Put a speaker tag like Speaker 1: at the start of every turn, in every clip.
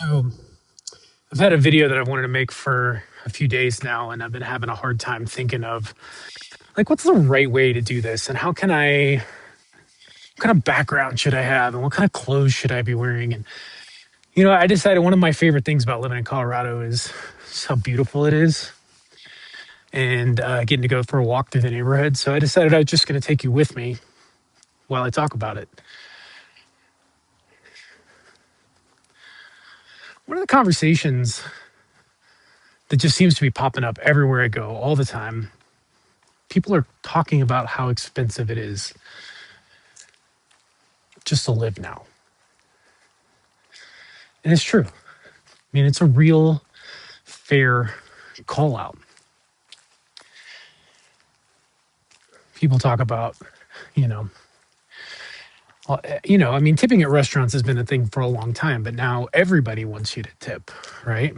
Speaker 1: So I've had a video that I've wanted to make for a few days now, and I've been having a hard time thinking of like what's the right way to do this, and what kind of background should I have, and what kind of clothes should I be wearing? And I decided one of my favorite things about living in Colorado is just how beautiful it is, and getting to go for a walk through the neighborhood. So I decided I was just going to take you with me while I talk about it. One of the conversations that just seems to be popping up everywhere I go all the time. People are talking about how expensive it is just to live now. And it's true. I mean, it's a real fair call out. People talk about, you know, I mean, tipping at restaurants has been a thing for a long time, but now everybody wants you to tip, right?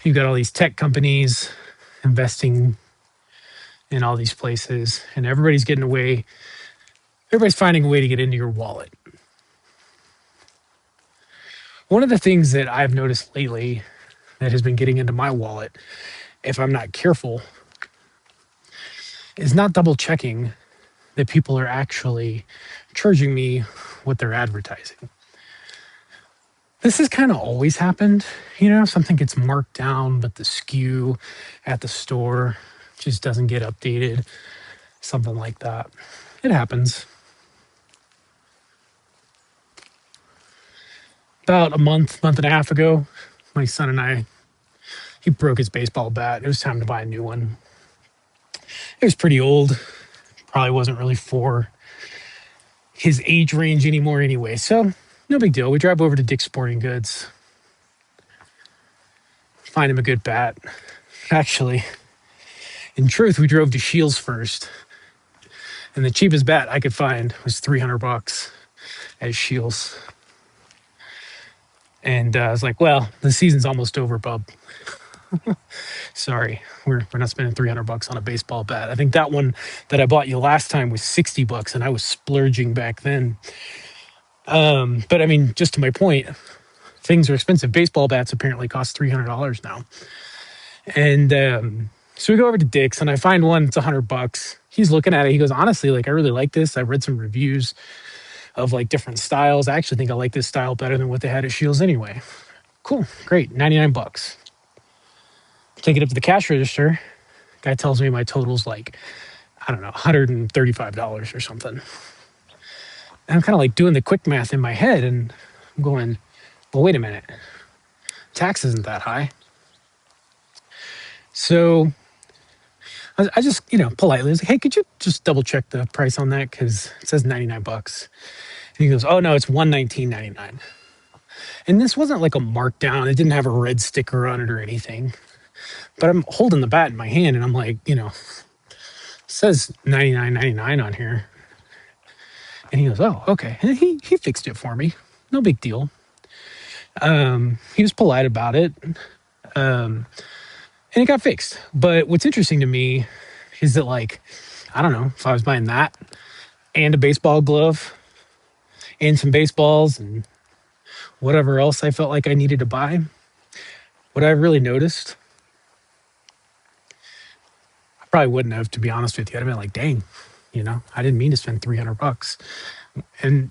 Speaker 1: You've got all these tech companies investing in all these places, and everybody's finding a way to get into your wallet. One of the things that I've noticed lately that has been getting into my wallet, if I'm not careful, is not double checking that people are actually charging me what they're advertising. This has kind of always happened. Something gets marked down, but the SKU at the store just doesn't get updated. Something like that. It happens. About a month and a half ago, my son and I, he broke his baseball bat. It was time to buy a new one. It was pretty old. Probably wasn't really for his age range anymore anyway. So no big deal. We drive over to Dick's Sporting Goods, find him a good bat. Actually, in truth, we drove to Shields first. And the cheapest bat I could find was $300 at Shields. And I was like, well, the season's almost over, bub. Sorry, we're not spending $300 on a baseball bat. I think that one that I bought you last time was $60, and I was splurging back then. But I mean, just to my point, things are expensive. Baseball bats apparently cost $300 now. And so we go over to Dick's, and I find one that's $100. He's looking at it. He goes, honestly, like I really like this. I read some reviews of like different styles. I actually think I like this style better than what they had at Shields anyway. Cool, great, $99. Take it up to the cash register. Guy tells me my total's like, I don't know, $135 or something. And I'm kind of like doing the quick math in my head, and I'm going, well, wait a minute. Tax isn't that high. So I just, politely was like, hey, could you just double check the price on that? Because it says $99. And he goes, oh, no, it's $119.99. And this wasn't like a markdown. It didn't have a red sticker on it or anything. But I'm holding the bat in my hand, and I'm like, it says $99.99 on here. And he goes, oh, okay. And he fixed it for me. No big deal. He was polite about it. And it got fixed. But what's interesting to me is that, like, I don't know, if I was buying that and a baseball glove and some baseballs and whatever else I felt like I needed to buy, what I really noticed, I probably wouldn't have, to be honest with you. I'd have been like, dang, I didn't mean to spend $300. And,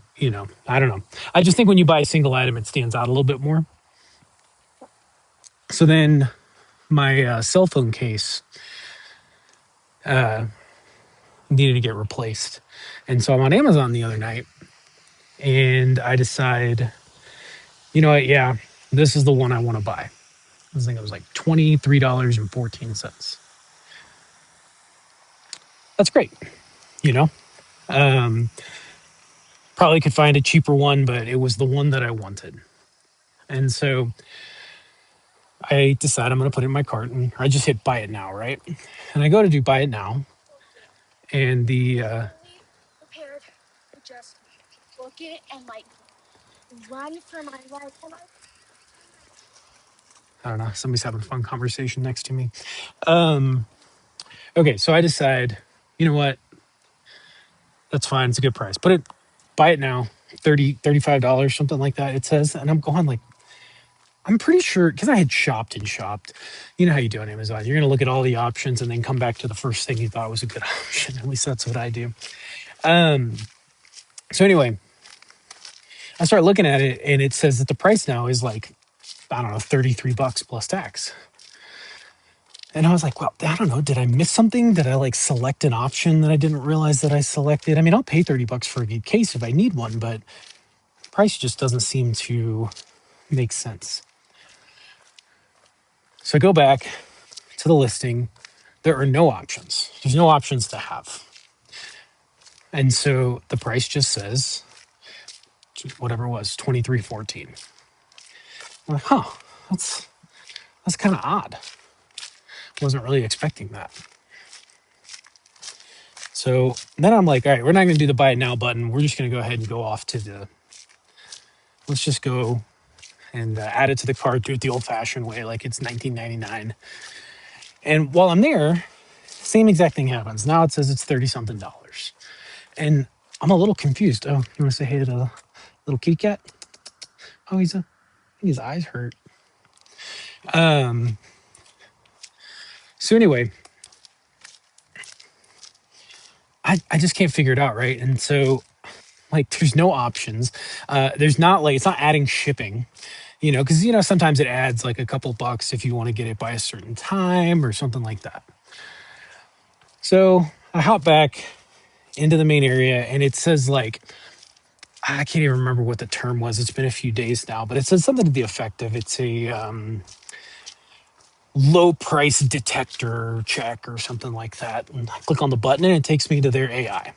Speaker 1: I don't know. I just think when you buy a single item, it stands out a little bit more. So then my cell phone case needed to get replaced. And so I'm on Amazon the other night, and I decide, you know what? Yeah, this is the one I want to buy. I think it was like $23.14. That's great. Probably could find a cheaper one, but it was the one that I wanted. And so I decide I'm going to put it in my cart, and I just hit buy it now, right? And I go to do buy it now, and the
Speaker 2: prepared to just book it and like run for my life.
Speaker 1: I don't know, somebody's having a fun conversation next to me. Okay, so I decide, you know what? That's fine. It's a good price. Buy it now. $35, something like that, it says. And I'm going like, I'm pretty sure, because I had shopped and shopped. You know how you do on Amazon. You're going to look at all the options and then come back to the first thing you thought was a good option. At least that's what I do. Um, so anyway, I start looking at it and it says that the price now is like, I don't know, $33 plus tax. And I was like, well, I don't know. Did I miss something? Did I like select an option that I didn't realize that I selected? I mean, I'll pay $30 for a good case if I need one, but price just doesn't seem to make sense. So I go back to the listing. There are no options. There's no options to have. And so the price just says whatever it was, $23.14. I'm like, huh, that's kind of odd. Wasn't really expecting that. So then I'm like, all right, we're not going to do the buy it now button. We're just going to go ahead and go off to let's just go and add it to the cart, do it the old fashioned way, like it's $19.99. And while I'm there, same exact thing happens. Now it says it's 30 something dollars. And I'm a little confused. Oh, you want to say hey to the little kitty cat? Oh, I think his eyes hurt. So anyway, I just can't figure it out, right? And so like there's no options. There's not like, it's not adding shipping, because sometimes it adds like a couple bucks if you want to get it by a certain time or something like that. So I hop back into the main area and it says like, I can't even remember what the term was. It's been a few days now, but it says something to the effect of it's a low price detector check or something like that. And I click on the button and it takes me to their AI.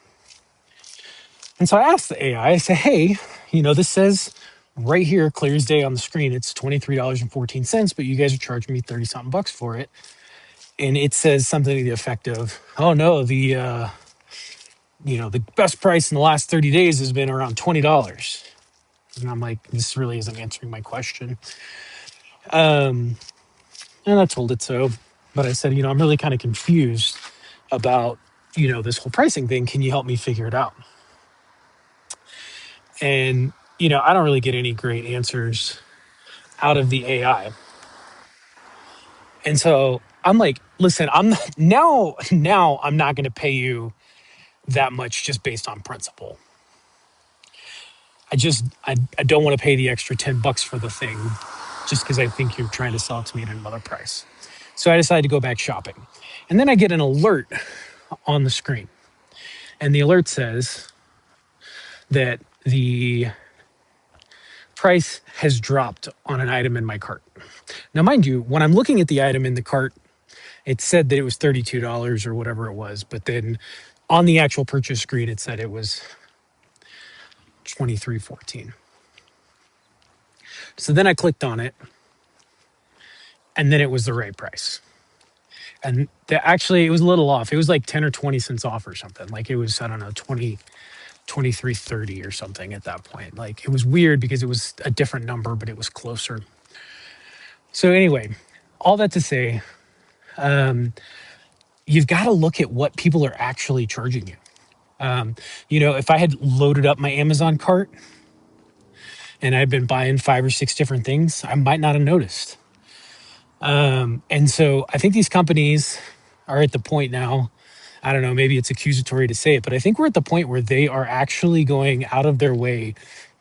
Speaker 1: And so I asked the AI, I say, hey, this says right here, clear as day on the screen, it's $23.14, but you guys are charging me 30 something bucks for it. And it says something to the effect of, oh no, the best price in the last 30 days has been around $20. And I'm like, this really isn't answering my question. And I told it so, but I said, I'm really kind of confused about, this whole pricing thing. Can you help me figure it out? And, I don't really get any great answers out of the AI. And so I'm like, listen, I'm not, now I'm not going to pay you that much just based on principle. I don't want to pay the extra $10 for the thing just because I think you're trying to sell it to me at another price. So I decided to go back shopping. And then I get an alert on the screen. And the alert says that the price has dropped on an item in my cart. Now, mind you, when I'm looking at the item in the cart, it said that it was $32 or whatever it was. But then on the actual purchase screen, it said it was $23.14. So then I clicked on it, and then it was the right price. And actually, it was a little off. It was like 10 or 20 cents off or something. Like it was, I don't know, 23.30 or something at that point. Like it was weird because it was a different number, but it was closer. So anyway, all that to say, you've got to look at what people are actually charging you. If I had loaded up my Amazon cart and I'd been buying 5 or 6 different things, I might not have noticed. And so I think these companies are at the point now, I don't know, maybe it's accusatory to say it, but I think we're at the point where they are actually going out of their way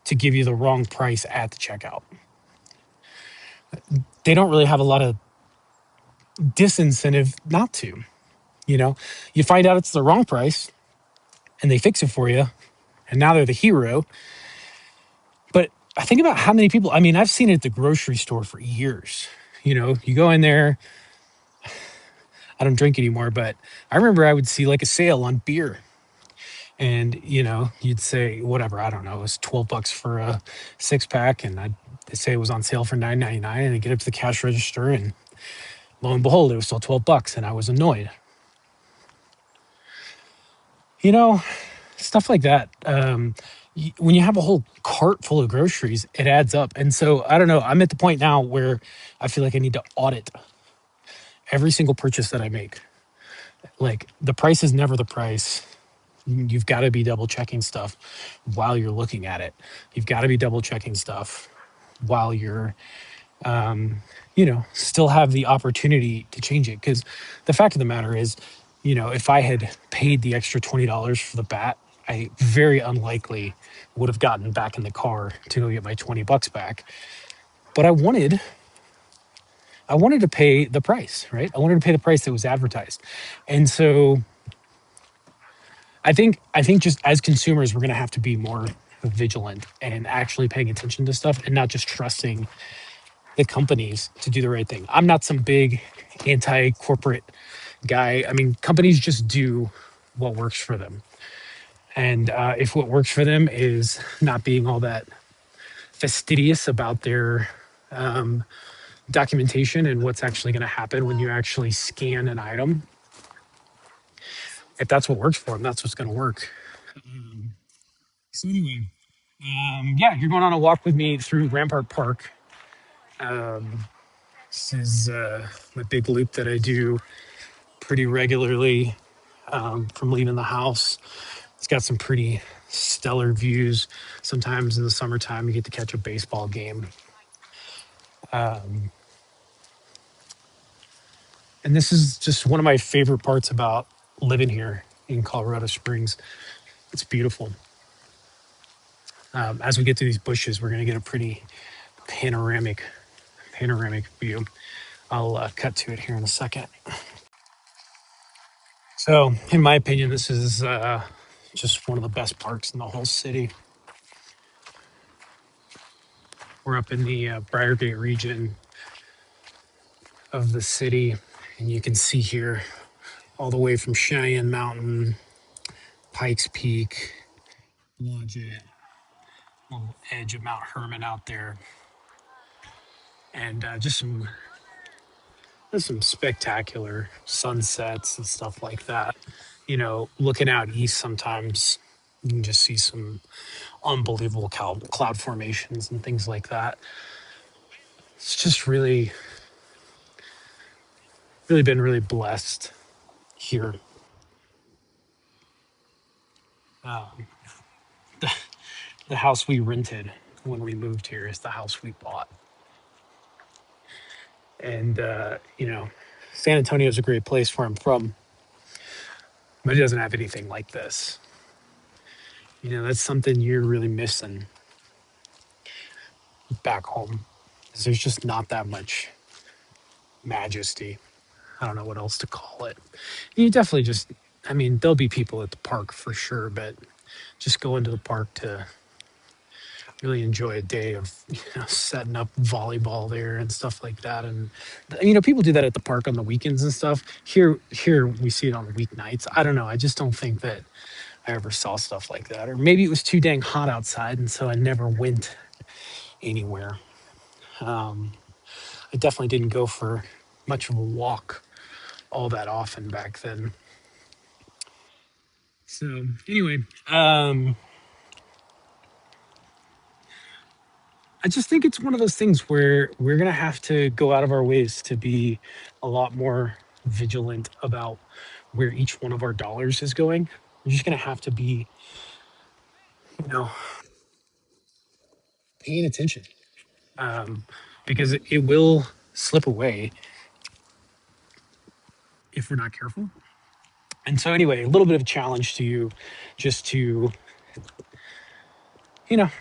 Speaker 1: to give you the wrong price at the checkout. They don't really have a lot of disincentive not to. You find out it's the wrong price and they fix it for you, and now they're the hero. But I think about how many people, I've seen it at the grocery store for years. You go in there, I don't drink anymore, but I remember I would see like a sale on beer. And, you'd say, whatever, I don't know, it was $12 for a 6-pack. And I'd say it was on sale for $9.99. And I'd get up to the cash register and lo and behold, it was still $12. And I was annoyed. Stuff like that. When you have a whole cart full of groceries, it adds up. And so, I don't know, I'm at the point now where I feel like I need to audit every single purchase that I make. Like the price is never the price. You've got to be double checking stuff while you're looking at it. You've got to be double checking stuff while you're, still have the opportunity to change it. Because the fact of the matter is, if I had paid the extra $20 for the bat, I very unlikely would have gotten back in the car to go get my $20 back. But I wanted to pay the price, right? I wanted to pay the price that was advertised. And so I think just as consumers, we're going to have to be more vigilant and actually paying attention to stuff and not just trusting the companies to do the right thing. I'm not some big anti-corporate guy. I mean, companies just do what works for them. And if what works for them is not being all that fastidious about their documentation and what's actually going to happen when you actually scan an item, if that's what works for them, that's what's going to work. So anyway, yeah, you're going on a walk with me through Rampart Park. This is my big loop that I do pretty regularly from leaving the house. It's got some pretty stellar views. Sometimes in the summertime, you get to catch a baseball game. And this is just one of my favorite parts about living here in Colorado Springs. It's beautiful. As we get to these bushes, we're going to get a pretty panoramic view. I'll cut to it here in a second. So, in my opinion, this is just one of the best parks in the whole city. We're up in the Briargate region of the city, and you can see here all the way from Cheyenne Mountain, Pikes Peak, Blodgett, little edge of Mount Herman out there, and just some spectacular sunsets and stuff like that. Looking out east, sometimes you can just see some unbelievable cloud formations and things like that. It's just really been really blessed here. Um, the house we rented when we moved here is the house we bought. And, San Antonio is a great place where I'm from, but it doesn't have anything like this. That's something you're really missing back home. Is there's just not that much majesty. I don't know what else to call it. You definitely just, I mean, there'll be people at the park for sure, but just go into the park to really enjoy a day of setting up volleyball there and stuff like that. And people do that at the park on the weekends and stuff. Here we see it on weeknights. I don't know. I just don't think that I ever saw stuff like that. Or maybe it was too dang hot outside, and so I never went anywhere. I definitely didn't go for much of a walk all that often back then. So anyway, I just think it's one of those things where we're going to have to go out of our ways to be a lot more vigilant about where each one of our dollars is going. We're just going to have to be, you know, paying attention because it will slip away if we're not careful. And so, anyway, a little bit of a challenge to you just to,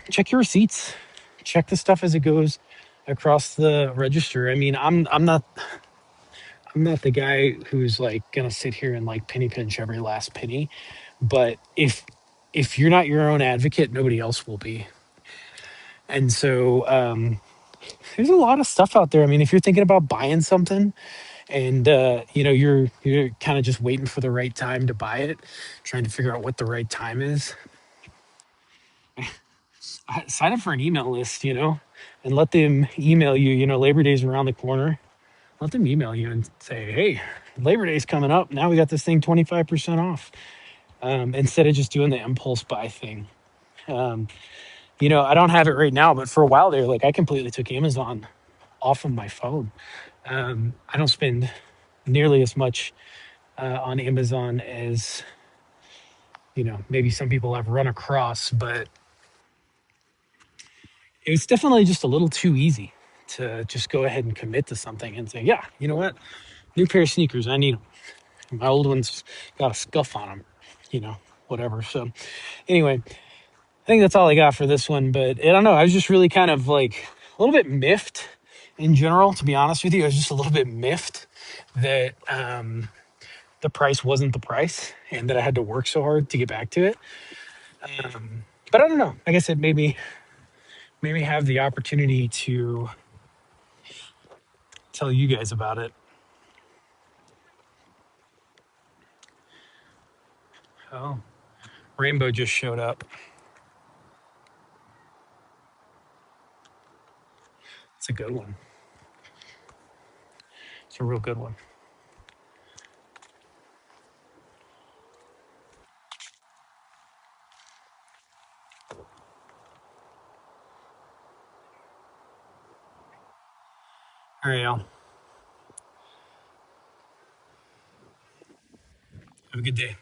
Speaker 1: check your receipts, check the stuff as it goes across the register. I mean, I'm not the guy who's like gonna sit here and like penny pinch every last penny, but if you're not your own advocate, nobody else will be. And so there's a lot of stuff out there. I mean, if you're thinking about buying something and you're kind of just waiting for the right time to buy it, trying to figure out what the right time is, sign up for an email list, and let them email you. Labor Day's around the corner. Let them email you and say, hey, Labor Day's coming up. Now we got this thing 25% off. Instead of just doing the impulse buy thing. I don't have it right now, but for a while there, like I completely took Amazon off of my phone. I don't spend nearly as much on Amazon as maybe some people have run across, but it was definitely just a little too easy to just go ahead and commit to something and say, yeah, you know what? New pair of sneakers, I need them. My old ones got a scuff on them, you know, whatever. So, anyway, I think that's all I got for this one. But I don't know. I was just really kind of like a little bit miffed in general, to be honest with you. I was just a little bit miffed that the price wasn't the price and that I had to work so hard to get back to it. But I don't know. I guess it made me have the opportunity to tell you guys about it. Oh, Rainbow just showed up. It's a good one. It's a real good one. All right, y'all. Have a good day.